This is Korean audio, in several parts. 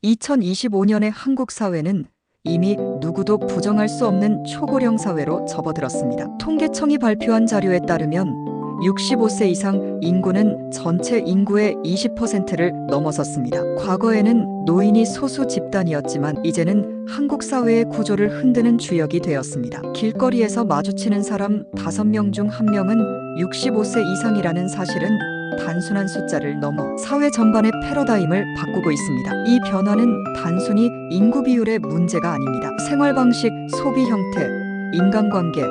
2025년의 한국 사회는 이미 누구도 부정할 수 없는 초고령 사회로 접어들었습니다. 통계청이 발표한 자료에 따르면 65세 이상 인구는 전체 인구의 20%를 넘어섰습니다. 과거에는 노인이 소수 집단이었지만 이제는 한국 사회의 구조를 흔드는 주역이 되었습니다. 길거리에서 마주치는 사람 5명 중 1명은 65세 이상이라는 사실은 단순한 숫자를 넘어 사회 전반의 패러다임을 바꾸고 있습니다. 이 변화는 단순히 인구 비율의 문제가 아닙니다. 생활 방식, 소비 형태, 인간관계,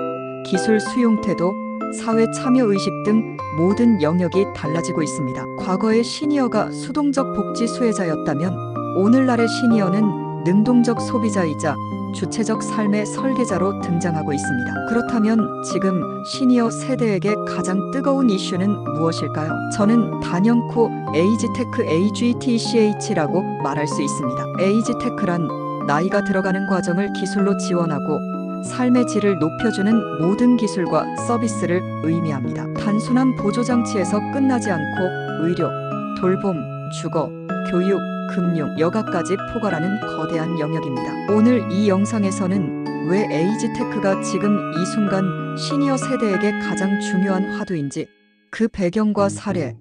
기술 수용 태도, 사회 참여 의식 등 모든 영역이 달라지고 있습니다. 과거의 시니어가 수동적 복지 수혜자였다면 오늘날의 시니어는 능동적 소비자이자 주체적 삶의 설계자로 등장하고 있습니다. 그렇다면 지금 시니어 세대에게 가장 뜨거운 이슈는 무엇일까요? 저는 단연코 에이지테크 AGTCH라고 말할 수 있습니다. 에이지테크란 나이가 들어가는 과정을 기술로 지원하고 삶의 질을 높여주는 모든 기술과 서비스를 의미합니다. 단순한 보조장치에서 끝나지 않고 의료, 돌봄, 주거, 교육, 금융, 여가까지 포괄하는 거대한 영역입니다. 오늘 이 영상에서는 왜 에이지테크가 지금 이 순간 시니어 세대에게 가장 중요한 화두인지, 그 배경과 사례,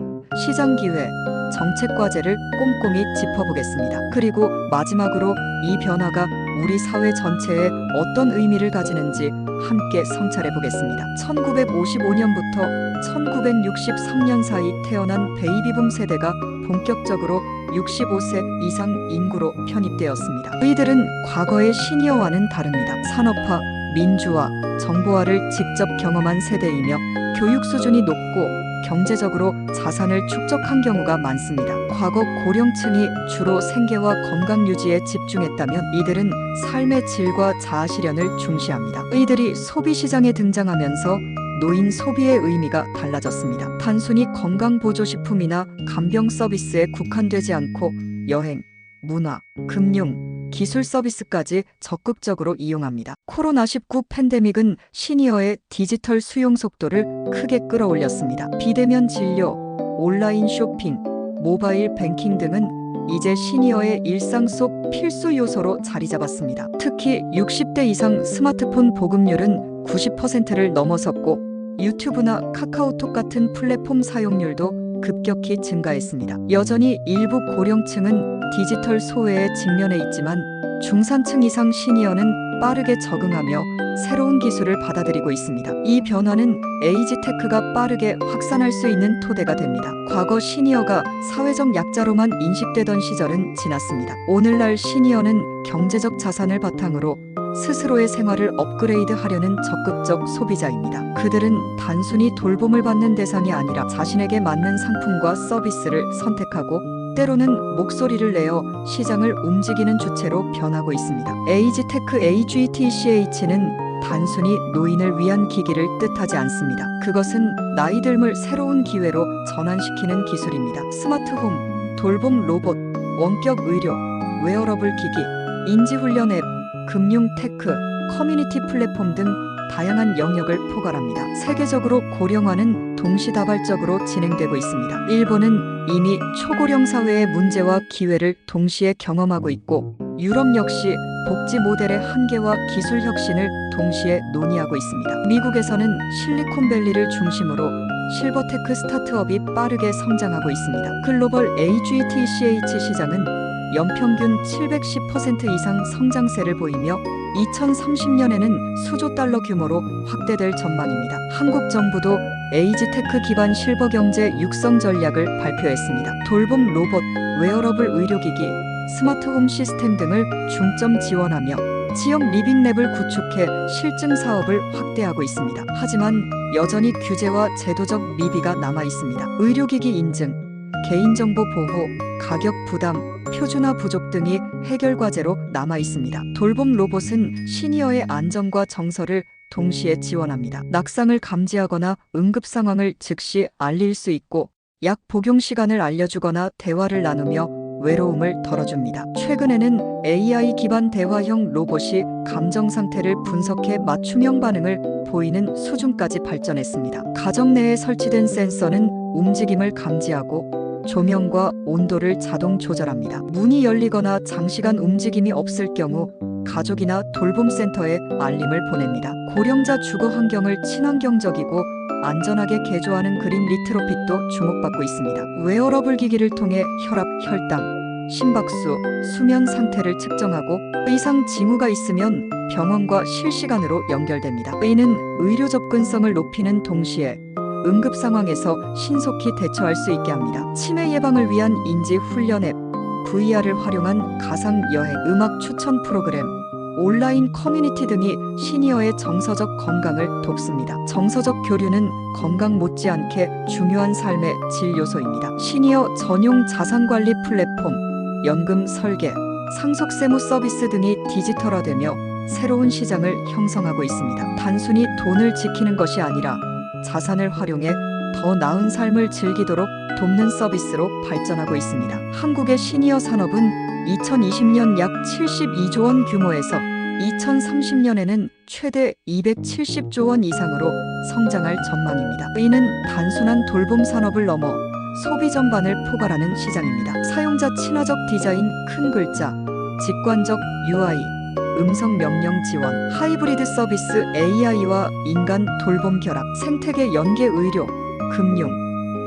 시장 기회, 정책 과제를 꼼꼼히 짚어보겠습니다. 그리고 마지막으로 이 변화가 우리 사회 전체에 어떤 의미를 가지는지 함께 성찰해 보겠습니다. 1955년부터 1963년 사이 태어난 베이비붐 세대가 본격적으로 65세 이상 인구로 편입되었습니다. 이들은 과거의 시니어와는 다릅니다. 산업화, 민주화, 정보화를 직접 경험한 세대이며 교육 수준이 높고 경제적으로 자산을 축적한 경우가 많습니다. 과거 고령층이 주로 생계와 건강 유지에 집중했다면 이들은 삶의 질과 자아실현을 중시합니다. 이들이 소비시장에 등장하면서 노인 소비의 의미가 달라졌습니다. 단순히 건강보조식품이나 간병 서비스에 국한되지 않고 여행, 문화, 금융, 기술 서비스까지 적극적으로 이용합니다. 코로나19 팬데믹은 시니어의 디지털 수용 속도를 크게 끌어올렸습니다. 비대면 진료, 온라인 쇼핑, 모바일 뱅킹 등은 이제 시니어의 일상 속 필수 요소로 자리 잡았습니다. 특히 60대 이상 스마트폰 보급률은 90%를 넘어섰고 유튜브나 카카오톡 같은 플랫폼 사용률도 급격히 증가했습니다. 여전히 일부 고령층은 디지털 소외에 직면해 있지만 중산층 이상 시니어는 빠르게 적응하며 새로운 기술을 받아들이고 있습니다. 이 변화는 에이지테크가 빠르게 확산할 수 있는 토대가 됩니다. 과거 시니어가 사회적 약자로만 인식되던 시절은 지났습니다. 오늘날 시니어는 경제적 자산을 바탕으로 스스로의 생활을 업그레이드하려는 적극적 소비자입니다. 그들은 단순히 돌봄을 받는 대상이 아니라 자신에게 맞는 상품과 서비스를 선택하고 때로는 목소리를 내어 시장을 움직이는 주체로 변하고 있습니다. 에이지테크 AGTCH는 단순히 노인을 위한 기기를 뜻하지 않습니다. 그것은 나이 듦을 새로운 기회로 전환시키는 기술입니다. 스마트홈, 돌봄 로봇, 원격 의료, 웨어러블 기기, 인지훈련 앱, 금융 테크, 커뮤니티 플랫폼 등 다양한 영역을 포괄합니다. 세계적으로 고령화는 동시다발적으로 진행되고 있습니다. 일본은 이미 초고령 사회의 문제와 기회를 동시에 경험하고 있고 유럽 역시 복지 모델의 한계와 기술 혁신을 동시에 논의하고 있습니다. 미국에서는 실리콘밸리를 중심으로 실버테크 스타트업이 빠르게 성장하고 있습니다. 글로벌 AGTCH 시장은 연평균 710% 이상 성장세를 보이며 2030년에는 수조 달러 규모로 확대될 전망입니다. 한국 정부도 에이지테크 기반 실버경제 육성 전략을 발표했습니다. 돌봄 로봇, 웨어러블 의료기기, 스마트홈 시스템 등을 중점 지원하며 지역 리빙랩을 구축해 실증 사업을 확대하고 있습니다. 하지만 여전히 규제와 제도적 미비가 남아 있습니다. 의료기기 인증, 개인정보 보호, 가격 부담, 표준화 부족 등이 해결 과제로 남아 있습니다. 돌봄 로봇은 시니어의 안전과 정서를 동시에 지원합니다. 낙상을 감지하거나 응급 상황을 즉시 알릴 수 있고 약 복용 시간을 알려주거나 대화를 나누며 외로움을 덜어줍니다. 최근에는 AI 기반 대화형 로봇이 감정 상태를 분석해 맞춤형 반응을 보이는 수준까지 발전했습니다. 가정 내에 설치된 센서는 움직임을 감지하고 조명과 온도를 자동 조절합니다. 문이 열리거나 장시간 움직임이 없을 경우 가족이나 돌봄센터에 알림을 보냅니다. 고령자 주거 환경을 친환경적이고 안전하게 개조하는 그린 리트로핏도 주목받고 있습니다. 웨어러블 기기를 통해 혈압, 혈당, 심박수, 수면 상태를 측정하고 이상 징후가 있으면 병원과 실시간으로 연결됩니다. 이는 의료 접근성을 높이는 동시에 응급 상황에서 신속히 대처할 수 있게 합니다. 치매 예방을 위한 인지 훈련 앱, VR을 활용한 가상 여행, 음악 추천 프로그램, 온라인 커뮤니티 등이 시니어의 정서적 건강을 돕습니다. 정서적 교류는 건강 못지않게 중요한 삶의 질 요소입니다. 시니어 전용 자산관리 플랫폼, 연금 설계, 상속세무 서비스 등이 디지털화되며 새로운 시장을 형성하고 있습니다. 단순히 돈을 지키는 것이 아니라 자산을 활용해 더 나은 삶을 즐기도록 돕는 서비스로 발전하고 있습니다. 한국의 시니어 산업은 2020년 약 72조 원 규모에서 2030년에는 최대 270조 원 이상으로 성장할 전망입니다. 이는 단순한 돌봄 산업을 넘어 소비 전반을 포괄하는 시장입니다. 사용자 친화적 디자인, 큰 글자, 직관적 UI, 음성 명령 지원, 하이브리드 서비스, AI와 인간 돌봄 결합, 생태계 연계 의료, 금융,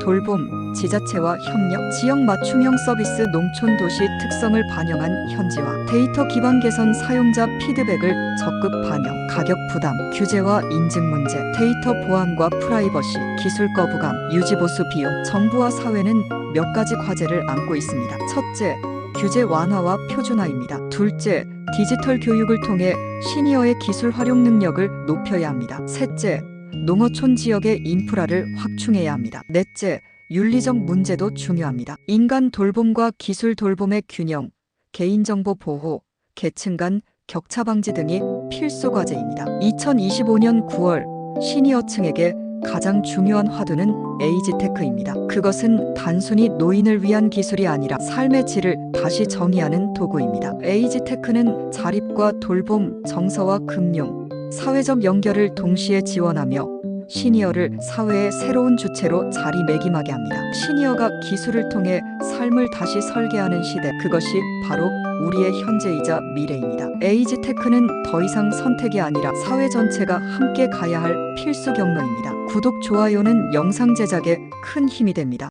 돌봄, 지자체와 협력, 지역 맞춤형 서비스, 농촌 도시 특성을 반영한 현지화, 데이터 기반 개선, 사용자 피드백을 적극 반영, 가격 부담, 규제와 인증 문제, 데이터 보안과 프라이버시, 기술 거부감, 유지 보수 비용. 정부와 사회는 몇 가지 과제를 안고 있습니다. 첫째, 규제 완화와 표준화입니다. 둘째, 디지털 교육을 통해 시니어의 기술 활용 능력을 높여야 합니다. 셋째, 농어촌 지역의 인프라를 확충해야 합니다. 넷째, 윤리적 문제도 중요합니다. 인간 돌봄과 기술 돌봄의 균형, 개인정보 보호, 계층 간 격차 방지 등이 필수 과제입니다. 2025년 9월 시니어층에게 가장 중요한 화두는 에이지테크입니다. 그것은 단순히 노인을 위한 기술이 아니라 삶의 질을 다시 정의하는 도구입니다. 에이지테크는 자립과 돌봄, 정서와 금융, 사회적 연결을 동시에 지원하며 시니어를 사회의 새로운 주체로 자리매김하게 합니다. 시니어가 기술을 통해 삶을 다시 설계하는 시대, 그것이 바로 우리의 현재이자 미래입니다. 에이지테크는 더 이상 선택이 아니라 사회 전체가 함께 가야 할 필수 경로입니다. 구독, 좋아요는 영상 제작에 큰 힘이 됩니다.